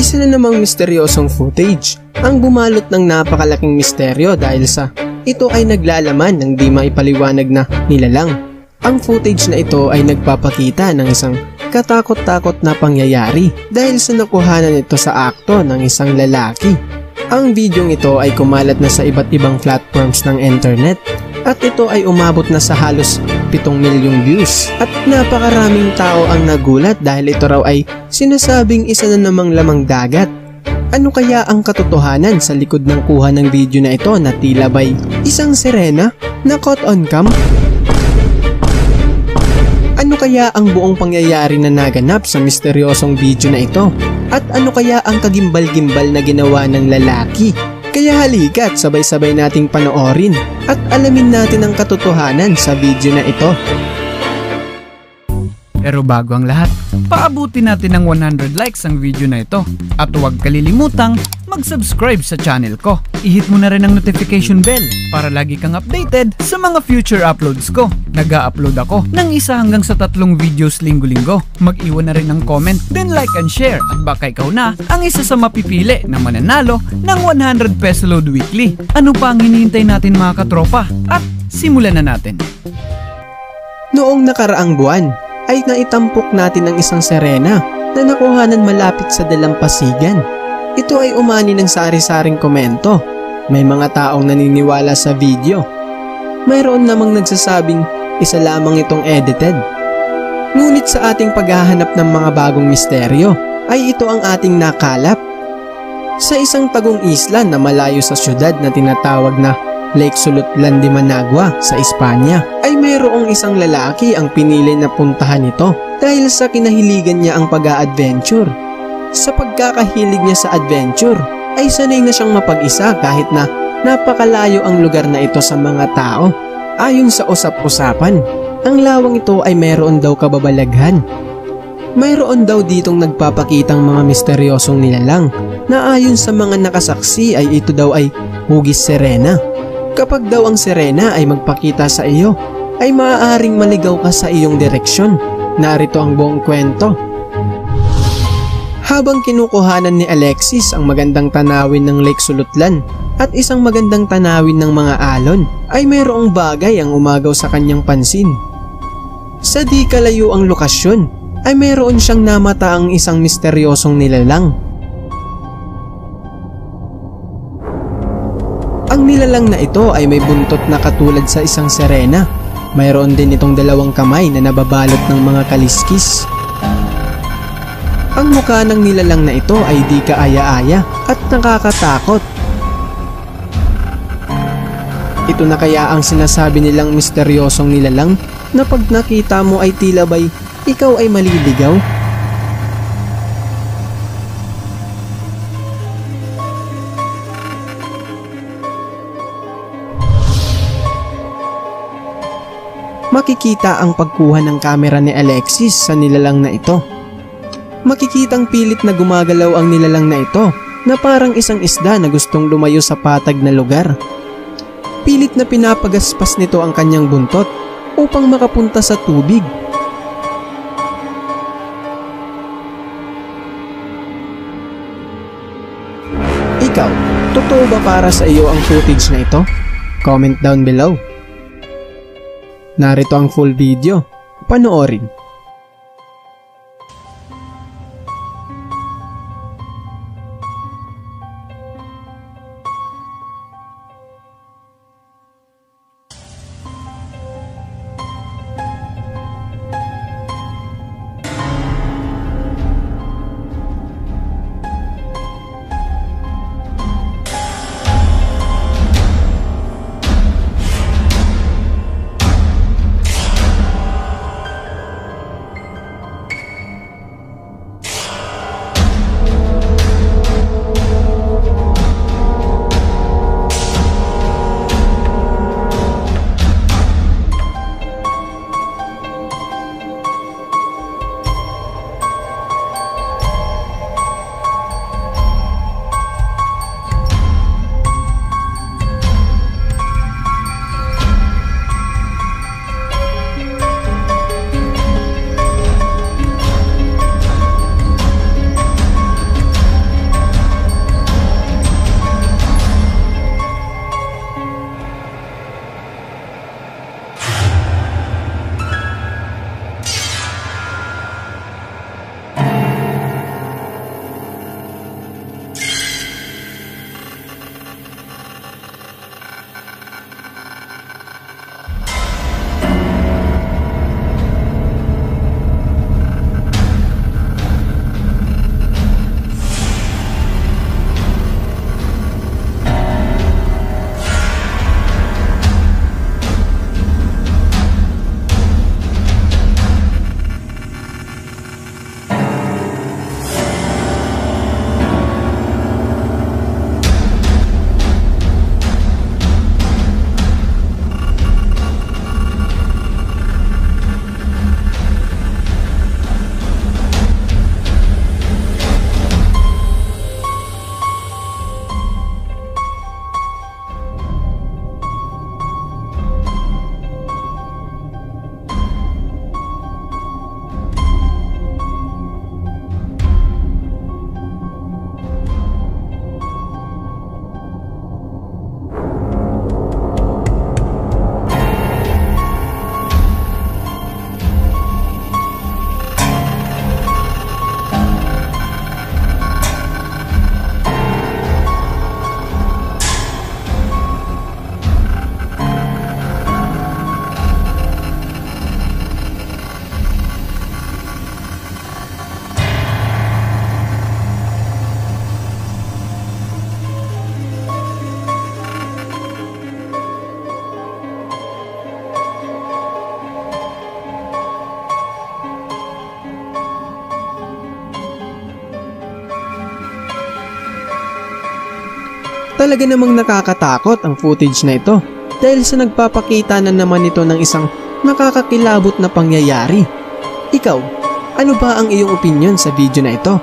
Isa na namang misteryosong footage ang bumalot ng napakalaking misteryo dahil sa ito ay naglalaman ng di maipaliwanag na nilalang. Ang footage na ito ay nagpapakita ng isang katakot-takot na pangyayari dahil sa nakuhanan ito sa akto ng isang lalaki. Ang videong ito ay kumalat na sa iba't ibang platforms ng internet at ito ay umabot na sa halos 7 milyong views at napakaraming tao ang nagulat dahil ito raw ay sinasabing isa na namang lamang dagat. Ano kaya ang katotohanan sa likod ng kuha ng video na ito na tila ba'y isang sirena na caught on cam? Ano kaya ang buong pangyayari na naganap sa misteryosong video na ito? At ano kaya ang kagimbal-gimbal na ginawa ng lalaki? Kaya halika't sabay-sabay nating panoorin at alamin natin ang katotohanan sa video na ito. Pero bago ang lahat, paabutin natin ng 100 likes ang video na ito. At huwag kalilimutang mag-subscribe sa channel ko. I-hit mo na rin ang notification bell para lagi kang updated sa mga future uploads ko. Nag-a-upload ako ng 1 hanggang sa 3 videos linggo-linggo. Mag-iwan na rin ng comment, then like and share at baka ikaw na ang isa sa mapipili na mananalo ng 100 peso load weekly. Ano pa ang hinihintay natin mga katropa? At simulan na natin. Noong nakaraang buwan ay naitampok natin ang isang sirena na nakuhanan malapit sa dalampasigan. Ito ay umani ng sari-saring komento. May mga taong naniniwala sa video. Mayroon namang nagsasabing isa lamang itong edited. Ngunit sa ating paghahanap ng mga bagong misteryo ay ito ang ating nakalap. Sa isang tagong isla na malayo sa syudad na tinatawag na Lake Sulutlan de Managua sa Espanya ay mayroong isang lalaki ang pinili na puntahan ito dahil sa kinahiligan niya ang pag-a-adventure. Sa pagkakahilig niya sa adventure ay sanay na siyang mapag-isa kahit na napakalayo ang lugar na ito sa mga tao. Ayon sa usap-usapan, ang lawang ito ay mayroon daw kababalaghan. Mayroon daw ditong nagpapakitang mga misteryosong nilalang na ayon sa mga nakasaksi ay ito daw ay hugis sirena. Kapag daw ang sirena ay magpakita sa iyo, ay maaaring maligaw ka sa iyong direksyon. Narito ang buong kwento. Habang kinukuhanan ni Alexis ang magandang tanawin ng Lake Sulutlan at isang magandang tanawin ng mga alon, ay mayroong bagay ang umagaw sa kanyang pansin. Sa di kalayo ang lokasyon, ay mayroon siyang namataang isang misteryosong nilalang. Ang nilalang na ito ay may buntot na katulad sa isang sirena. Mayroon din itong 2 kamay na nababalot ng mga kaliskis. Ang mukha ng nilalang na ito ay di kaaya-aya at nakakatakot. Ito na kaya ang sinasabi nilang misteryosong nilalang na pag nakita mo ay tila ba'y ikaw ay maliligaw? Makikita ang pagkuha ng kamera ni Alexis sa nilalang na ito. Makikitang pilit na gumagalaw ang nilalang na ito na parang isang isda na gustong lumayo sa patag na lugar. Pilit na pinapagaspas nito ang kanyang buntot upang makapunta sa tubig. Ikaw, totoo ba para sa iyo ang footage na ito? Comment down below. Narito ang full video. Panoorin. Talaga namang nakakatakot ang footage na ito dahil sa nagpapakita na naman ito ng isang nakakakilabot na pangyayari. Ikaw, ano ba ang iyong opinion sa video na ito?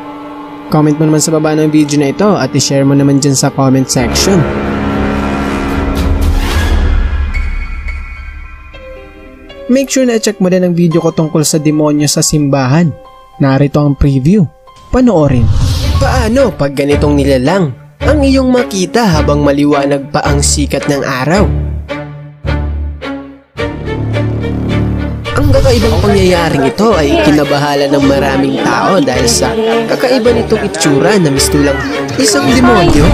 Comment mo naman sa baba ng video na ito at i-share mo naman dyan sa comment section. Make sure na i-check mo din ang video ko tungkol sa demonyo sa simbahan. Narito ang preview. Panoorin. Paano pag ganitong nilalang ang iyong makita habang maliwanag pa ang sikat ng araw? Ang kakaibang pangyayaring ito ay kinabahala ng maraming tao dahil sa kakaiba nitong itsura na mistulang isang demonyo.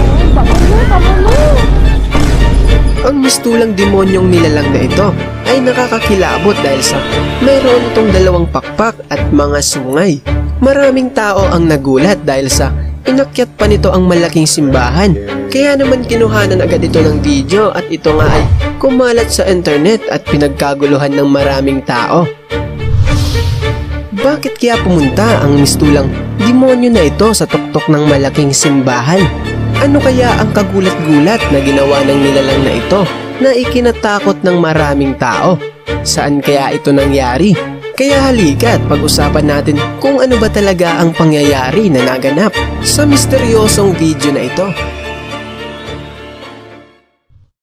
Ang mistulang demonyong nilalang na ito ay nakakakilabot dahil sa mayroon itong dalawang pakpak at mga sungay. Maraming tao ang nagulat dahil sa inakyat pa nito ang malaking simbahan. Kaya naman kinuhanan agad ito ng video at ito nga ay kumalat sa internet at pinagkaguluhan ng maraming tao. Bakit kaya pumunta ang mistulang demonyo na ito sa tuktok ng malaking simbahan? Ano kaya ang kagulat-gulat na ginawa ng nilalang na ito na ikinatakot ng maraming tao? Saan kaya ito nangyari? Kaya halika at pag-usapan natin kung ano ba talaga ang pangyayari na naganap sa misteryosong video na ito.